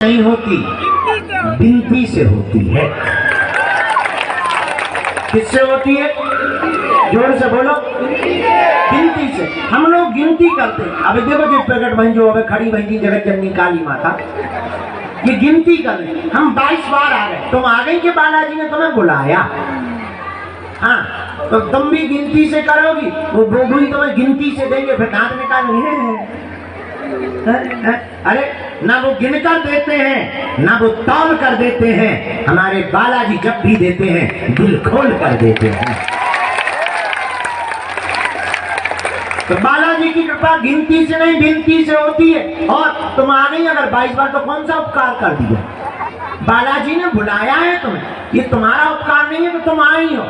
नहीं होती, गिनती से होती है। किससे होती है? जोर से बोलो। गिनती से। हम लोग गिनती करते हैं। अभी देखो जो प्रकट बहन जो अभी खड़ी बहन जगत जननी काली माता, ये गिनती कर रहे। हम 22 बार आ गए, तुम आ गई कि बालाजी ने तुम्हें बुलाया? हाँ, तो तुम भी गिनती से करोगी, वो भी तुम्हें गिनती से देंगे, फिर दांत निकालेंगे। अरे ना वो गिन कर देते हैं, ना वो तौल कर देते हैं। हमारे बालाजी जब भी देते हैं दिल खोल कर देते हैं। तो बालाजी की कृपा गिनती से नहीं गिनती से होती है। और तुम आ गई अगर 22 बार, तो कौन सा उपकार कर दिया? बालाजी ने बुलाया है तुम्हें, ये तुम्हारा उपकार नहीं है कि तुम आई हो।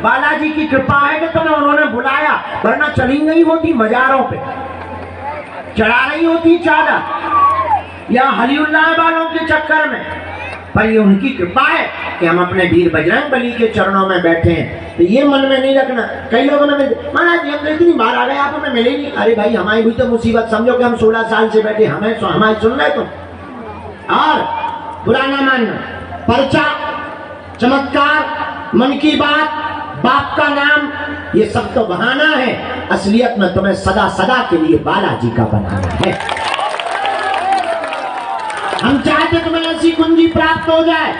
बालाजी की कृपा है कि तुम्हें उन्होंने बुलाया, वरना चली गई होती मजारों पे, चढ़ा रही होती चादर या हलीउल्लाह वालों के चक्कर में। पर ये उनकी कृपा है कि हम अपने वीर बजरंग बली के चरणों में बैठे हैं। तो ये मन में नहीं रखना। कई लोगों ने महाराज हम इतनी बार आ गए, आप हमें मिले नहीं। अरे भाई, हमारी भी तो मुसीबत, समझो कि हम 16 साल से बैठे, हमारी सुन रहे तुम। और बुरा ना मानना, पर्चा, चमत्कार, मन की बात, बाप का नाम, ये सब तो बहाना है। असलियत में तुम्हें सदा सदा के लिए बालाजी का बनाना है। हम चाहते तुम्हें ऐसी कुंजी प्राप्त हो जाए,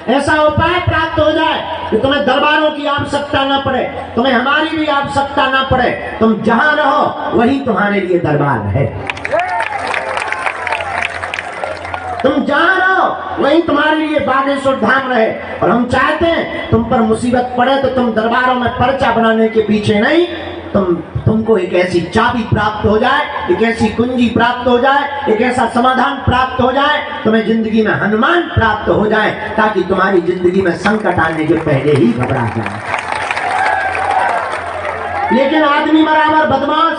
ऐसा उपाय प्राप्त हो जाए कि तुम्हें दरबारों की आवश्यकता न पड़े, तुम्हें हमारी भी आवश्यकता न पड़े। तुम जहां रहो वहीं तुम्हारे लिए दरबार है। तुम जहां रहो वहीं तुम्हारे लिए बागेश्वर धाम रहे। और हम चाहते हैं तुम पर मुसीबत पड़े तो तुम दरबारों में पर्चा बनाने के पीछे नहीं, तुमको एक ऐसी चाबी प्राप्त हो जाए, एक ऐसी कुंजी प्राप्त हो जाए, एक ऐसा समाधान प्राप्त हो जाए, तुम्हें जिंदगी में हनुमान प्राप्त हो जाए, ताकि तुम्हारी जिंदगी में संकट आने के पहले ही घबरा जाए। लेकिन आदमी बराबर बदमाश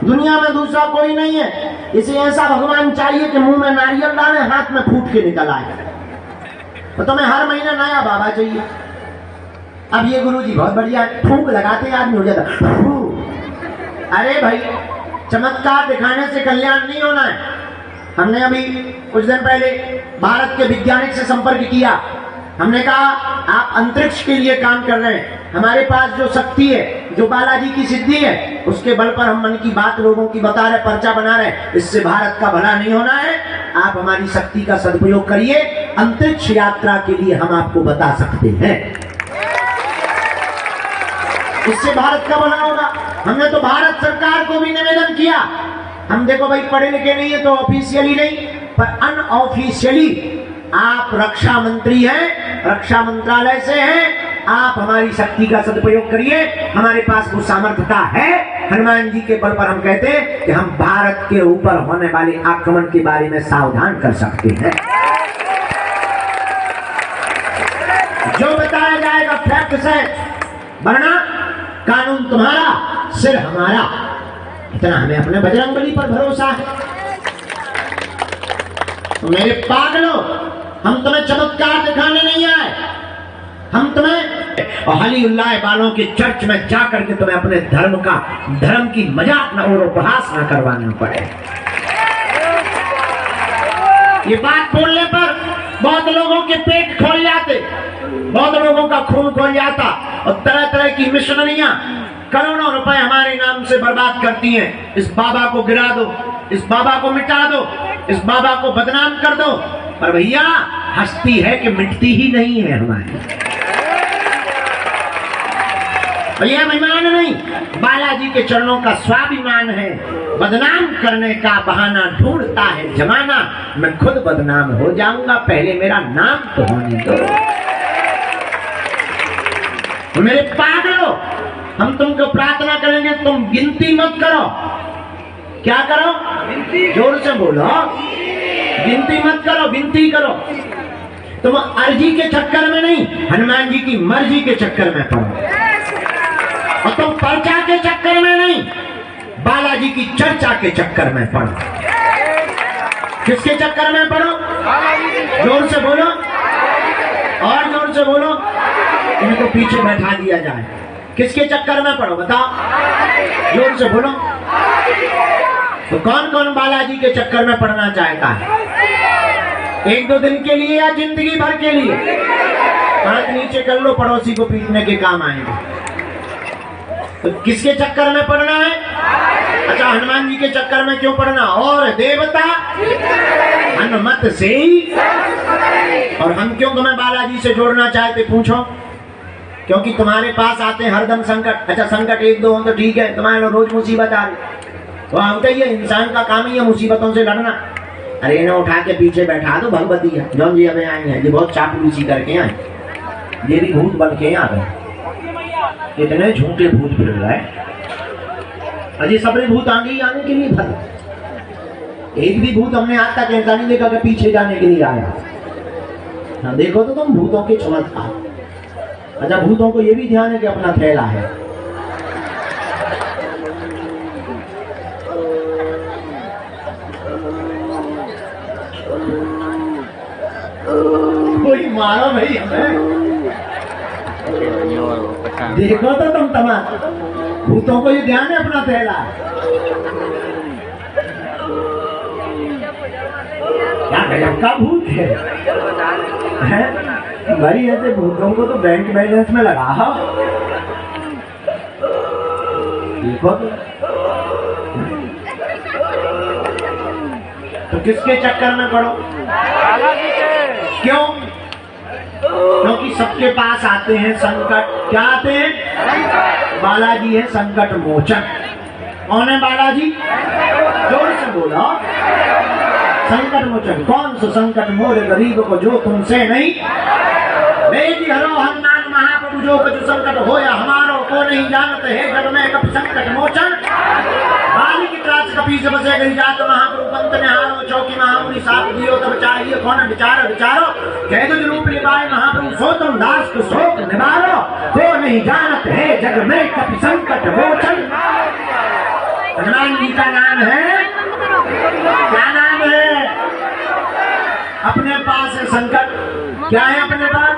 दुनिया में दूसरा कोई नहीं है। इसे ऐसा भगवान चाहिए कि मुंह में नारियल डाले, हाथ में फूट के निकल आए। तो तुम्हें हर महीने नया बाबा चाहिए। अब ये गुरुजी बहुत बढ़िया, फूंक लगाते आदमी हो जाता। अरे भाई, चमत्कार दिखाने से कल्याण नहीं होना है। हमने अभी कुछ दिन पहले भारत के वैज्ञानिक से संपर्क किया। हमने कहा आप अंतरिक्ष के लिए काम कर रहे हैं, हमारे पास जो शक्ति है, जो बालाजी की सिद्धि है, उसके बल पर हम मन की बात लोगों की बता रहे, पर्चा बना रहे। इससे भारत का भला नहीं होना है। आप हमारी शक्ति का सदुपयोग करिए, अंतरिक्ष यात्रा के लिए हम आपको बता सकते हैं, इससे भारत का भला होगा। हमने तो भारत सरकार को भी निवेदन किया। हम देखो भाई, पढ़े लिखे नहीं है तो ऑफिशियली नहीं, पर अनऑफिशियली आप रक्षा मंत्री हैं, रक्षा मंत्रालय से हैं। आप हमारी शक्ति का सदुपयोग करिए, हमारे पास वो सामर्थ्यता है। हनुमान जी के बल पर हम कहते हैं कि हम भारत के ऊपर होने वाले आक्रमण के बारे में सावधान कर सकते हैं। जो बताया जाएगा फैक्ट है, वरना कानून तुम्हारा, सिर हमारा। इतना हमें अपने बजरंग बली पर भरोसा है। तो मेरे पागलों, हम तुम्हें चमत्कार दिखाने नहीं आए, हम तुम्हें और हलीउल्लाह वालों के चर्च में जाकर के तुम्हें अपने धर्म की मजाक न और उपहास न करवाना पड़े। ये बात बोलने पर बहुत लोगों के पेट खोल जाते, बहुत लोगों का खून खोल जाता, और तरह तरह की मिशनरियां करोड़ों रुपए हमारे नाम से बर्बाद करती हैं। इस बाबा को गिरा दो, इस बाबा को मिटा दो, इस बाबा को बदनाम कर दो। पर भैया, हस्ती है कि मिटती ही नहीं है हमारी। भैया अभिमान नहीं, बालाजी के चरणों का स्वाभिमान है। बदनाम करने का बहाना ढूंढता है जमाना, मैं खुद बदनाम हो जाऊंगा, पहले मेरा नाम तो होने दो। तो मेरे पागलों, हम तुमको प्रार्थना करेंगे, तुम गिनती मत करो। क्या करो? जोर से बोलो। गिनती मत करो, विनती करो। तुम अर्जी के चक्कर में नहीं, हनुमान जी की मर्जी के चक्कर में पड़ो। और तुम पर्चा के चक्कर में नहीं, बालाजी की चर्चा के चक्कर में पड़ो। किसके चक्कर में पड़ो? जोर से बोलो, और जोर से बोलो। इनको पीछे बैठा दिया जाए। किसके चक्कर में पड़ो बताओ? जोर से बोलो। तो कौन कौन बालाजी के चक्कर में पड़ना चाहता है? एक दो दिन के लिए या जिंदगी भर के लिए? हाथ नीचे कर लो, पड़ोसी को पीटने के काम आएंगे। तो किसके चक्कर में पड़ना है? अच्छा, हनुमान जी के चक्कर में क्यों पड़ना? और देवता हनुमत से ही। और हम क्यों तुम्हें बालाजी से जोड़ना चाहते पूछो? क्योंकि तुम्हारे पास आते हैं हरदम संकट। अच्छा, संकट एक दो हो तो ठीक है, तुम्हारे रोज मुसीबत आ रही, वो हम कहिए इंसान का काम ही है मुसीबतों से लड़ना। अरे इन्हें उठा के पीछे बैठा दो भगवती है, जौन जी अबे आई है, ये बहुत चापलूसी करके आए, ये भी भूत बन के आ गए, इतने झूठे भूत फिर रहे। अजय सबरे भूत आगे आने के लिए भले, एक भी भूत हमने आज तक ऐसा नहीं देखा कि पीछे जाने के लिए आया। हाँ, देखो तो तुम भूतों के चमत्कार। अच्छा, भूतों को ये भी ध्यान है कि अपना थैला है। कोई मारो भाई हमें, देखो तो तुम तमाम भूतों को ये ध्यान है अपना थैला। क्या गजब का भूत है भाई, ऐसे भूतों को तो बैंक बैलेंस में लगा देखो तो किसके चक्कर में पड़ो? क्यों? क्योंकि सबके पास आते हैं संकट। क्या आते हैं? बालाजी है संकट मोचन। कौन है बालाजी? जोर से बोलो। संकट मोचन। कौन सा संकट मोरे गरीब को जो तुमसे नहीं? वेदी हरो हनुमान महाप्रभु जो कुछ संकट होया हमारो को नहीं जानते है जग में कभी संकट मोचन। बाली की त्रास कपी से बसे गई जात महाप्रभु पंत ने हारो चौकी महामुनि साथ दियो तब चाहिए कौन विचारो विचारो कह दो रूप लिपाए महाप्रभु सो तुम दास को शोक निवारो को नहीं जानते है जग में कभी संकट मोचन। हनुमान जी का नाम है, क्या नाम है? अपने पास है संकट। क्या है अपने पास?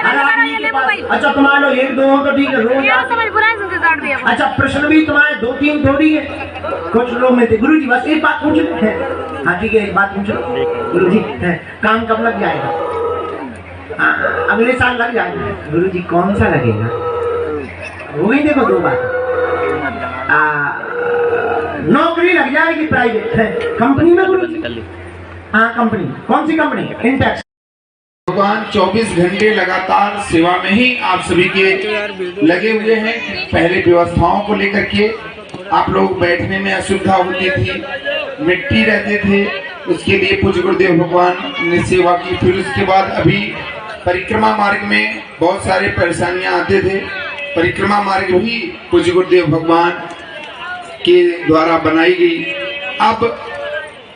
हर आदमी के पास। अच्छा, तुम्हारे लोग एक दो हो तो ठीक है, रोज। अच्छा, प्रश्न भी तुम्हारे दो तीन थोड़ी है, कुछ लोग में थे। गुरु जी बस एक बात पूछ रहे हैं। हाँ ठीक है, एक बात पूछ लो गुरु जी, काम कब लग जाएगा? अगले साल लग जाएगा। गुरु जी कौन सा लगेगा? वो ही देखो दो बात, नौकरी लग जाएगी प्राइवेट कंपनी में गुरु जी। हाँ, कंपनी कौन सी कंपनी? इंटेक्स। भगवान 24 घंटे लगातार सेवा में ही आप सभी के लगे हुए हैं। पहले व्यवस्थाओं को लेकर के आप लोग बैठने में असुविधा होती थी, मिट्टी रहते थे, उसके लिए पूज्य गुरुदेव भगवान ने सेवा की। फिर उसके बाद अभी परिक्रमा मार्ग में बहुत सारे परेशानियां आते थे। परिक्रमा मार्ग भी पूज्य गुरुदेव भगवान के द्वारा बनाई गई। अब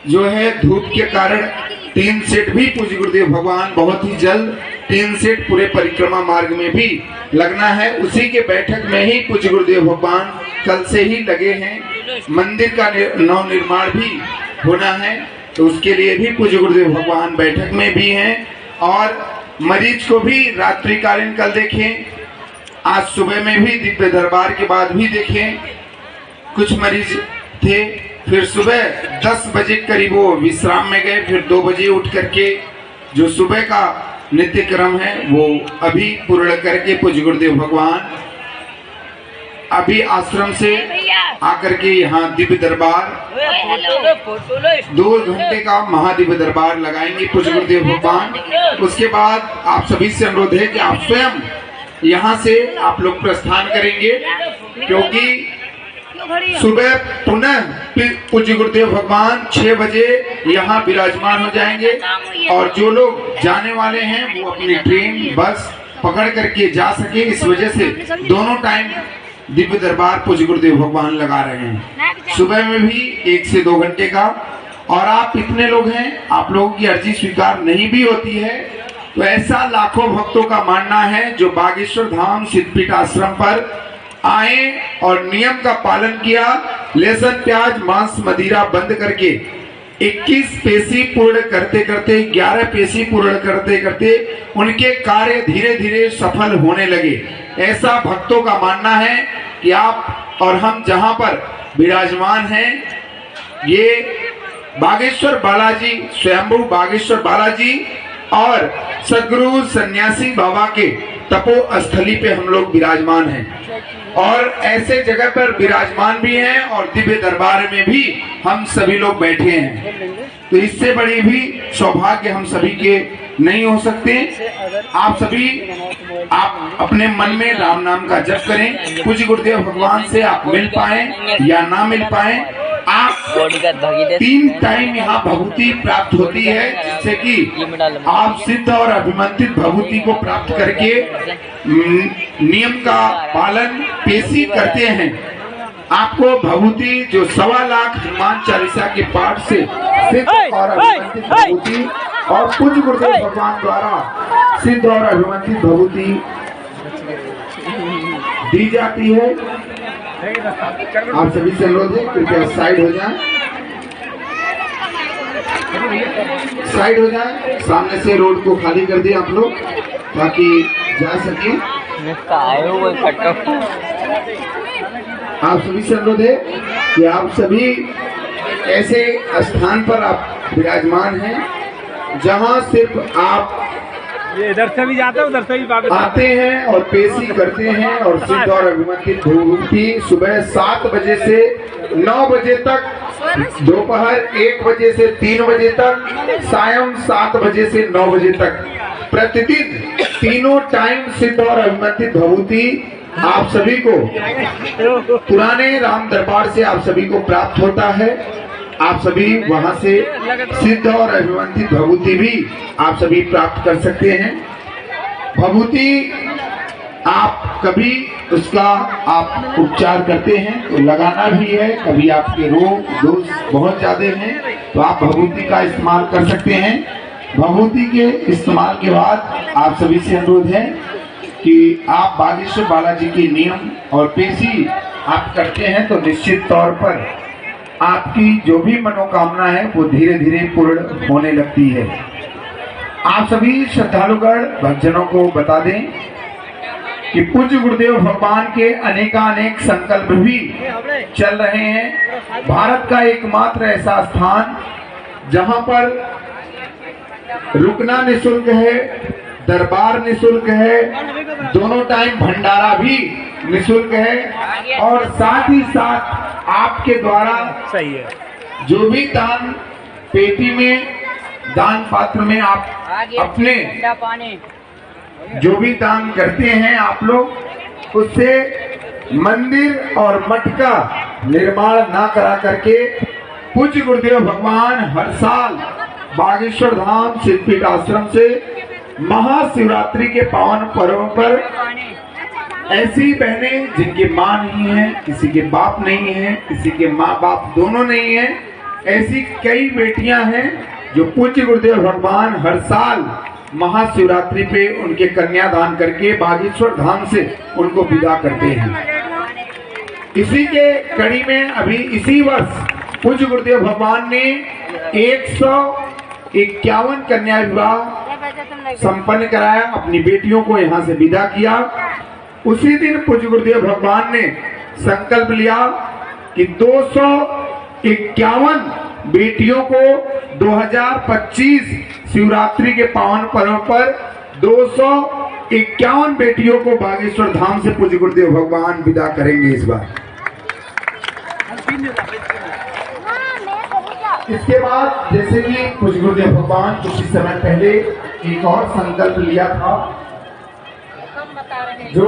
जो है धूप के कारण टीन सेट भी पूज्य गुरुदेव भगवान बहुत ही जल्द टीन सेट पूरे परिक्रमा मार्ग में भी लगना है। उसी के बैठक में ही पूज्य गुरुदेव भगवान कल से ही लगे हैं। मंदिर का नव निर्माण भी होना है, तो उसके लिए भी पूज्य गुरुदेव भगवान बैठक में भी हैं। और मरीज को भी रात्रिकालीन कल देखें, आज सुबह में भी दिव्य दरबार के बाद भी देखें। कुछ मरीज थे, फिर सुबह 10 बजे करीब वो विश्राम में गए, फिर 2 बजे उठ करके जो सुबह का नित्य क्रम है वो अभी पूर्ण करके पूज्य गुरुदेव भगवान अभी आश्रम से आकर के यहाँ दिव्य दरबार 2 घंटे का महादिव्य दरबार लगाएंगे पूज्य गुरुदेव भगवान। उसके बाद आप सभी से अनुरोध है कि आप स्वयं यहाँ से आप लोग प्रस्थान करेंगे, क्योंकि सुबह पुनः पूज्य गुरुदेव भगवान 6 बजे यहाँ विराजमान हो जाएंगे। और जो लोग जाने वाले हैं वो अपनी ट्रेन बस पकड़ करके जा सके, इस वजह से दोनों टाइम दिव्य दरबार पूज्य गुरुदेव भगवान लगा रहे हैं। सुबह में भी 1 से 2 घंटे का। और आप इतने लोग हैं, आप लोगों की अर्जी स्वीकार नहीं भी होती है, तो ऐसा लाखों भक्तों का मानना है जो बागेश्वर धाम सिद्धपीठ आश्रम पर आए और नियम का पालन किया। लहसुन प्याज मांस मदिरा बंद करके 21 पेशी पूर्ण करते करते 11 पेशी पूर्ण करते करते उनके कार्य धीरे धीरे सफल होने लगे। ऐसा भक्तों का मानना है कि आप और हम जहां पर विराजमान हैं, ये बागेश्वर बालाजी, स्वयंभू बागेश्वर बालाजी और सदगुरु सन्यासी बाबा के तपो स्थली पे हम लोग विराजमान हैं और ऐसे जगह पर विराजमान भी हैं और दिव्य दरबार में भी हम सभी लोग बैठे हैं। तो इससे बड़ी भी सौभाग्य हम सभी के नहीं हो सकते। आप सभी आप अपने मन में राम नाम का जप करें। पूज्य गुरुदेव भगवान से आप मिल पाए या ना मिल पाए, आप 3 टाइम यहाँ भभूति प्राप्त होती है, जिससे कि आप सिद्ध और अभिमंत्रित भभूति को प्राप्त करके नियम का पालन पेशी करते हैं। आपको भभूति जो 1.25 लाख हनुमान चालीसा के पाठ से सिद्ध और अभिमंत्रित भभूति और पूज्य गुरुदेव भगवान द्वारा सिद्ध और अभिमंत्रित भभूति दी जाती है। आप सभी से अनुरोध है कृपया साइड हो जाएं, साइड हो जाएं। सामने से रोड को खाली कर दें आप लोग ताकि जा सके। आप सभी से अनुरोध है कि आप सभी ऐसे स्थान पर आप विराजमान हैं जहां सिर्फ आप ये इधर से भी जाते हैं उधर से भी वापस आते हैं और पेशी करते हैं और सिद्ध और अभिमंत्रित भभूति सुबह 7 बजे से 9 बजे तक, दोपहर 1 बजे से 3 बजे तक, सायं 7 बजे से 9 बजे तक प्रतिदिन तीनों टाइम सिद्ध और अभिमंत्रित भभूति आप सभी को पुराने राम दरबार से आप सभी को प्राप्त होता है। आप सभी वहां से सिद्ध और अभिमंत्रित भभूति भी आप सभी प्राप्त कर सकते हैं। भभूति आप कभी उसका आप उपचार करते हैं तो लगाना भी है, कभी आपके रोग दोष बहुत ज्यादा हैं तो आप भभूति का इस्तेमाल कर सकते हैं। भभूति के इस्तेमाल के बाद आप सभी से अनुरोध है कि आप बागेश्वर बालाजी की नियम और पेशी आप करते हैं तो निश्चित तौर पर आपकी जो भी मनोकामना है वो धीरे धीरे पूर्ण होने लगती है। आप सभी श्रद्धालुगण भक्तजनों को बता दें कि पूज्य गुरुदेव भगवान के अनेकानेक संकल्प भी चल रहे हैं। भारत का एकमात्र ऐसा स्थान जहां पर रुकना निःशुल्क है, दरबार निःशुल्क है, दोनों टाइम भंडारा भी निःशुल्क है और साथ ही साथ आपके द्वारा सही है जो भी दान पेटी में दान पात्र में आप अपने जो भी दान करते हैं आप लोग उससे मंदिर और मठ का निर्माण ना करा करके पूज्य गुरुदेव भगवान हर साल बागेश्वर धाम सिद्धपीठ आश्रम से महाशिवरात्रि के पावन पर्व पर ऐसी बहनें जिनके माँ नहीं है, किसी के बाप नहीं है, किसी के माँ बाप दोनों नहीं है, ऐसी कई बेटियां हैं जो पूज्य गुरुदेव भगवान हर साल महाशिवरात्रि पे उनके कन्यादान करके बागेश्वर धाम से उनको विदा करते हैं। इसी के कड़ी में अभी इसी वर्ष पूज्य गुरुदेव भगवान ने 151 कन्या विवाह संपन्न कराया, अपनी बेटियों को यहाँ से विदा किया। उसी दिन पूज्य गुरुदेव भगवान ने संकल्प लिया कि 251 बेटियों को 2025 शिवरात्रि के पावन पर्व पर 251 बेटियों को बागेश्वर धाम से पूज्य गुरुदेव भगवान विदा करेंगे इस बार। इसके बाद जैसे कि पूज्य गुरुदेव भगवान कुछ समय पहले एक और संकल्प लिया था जो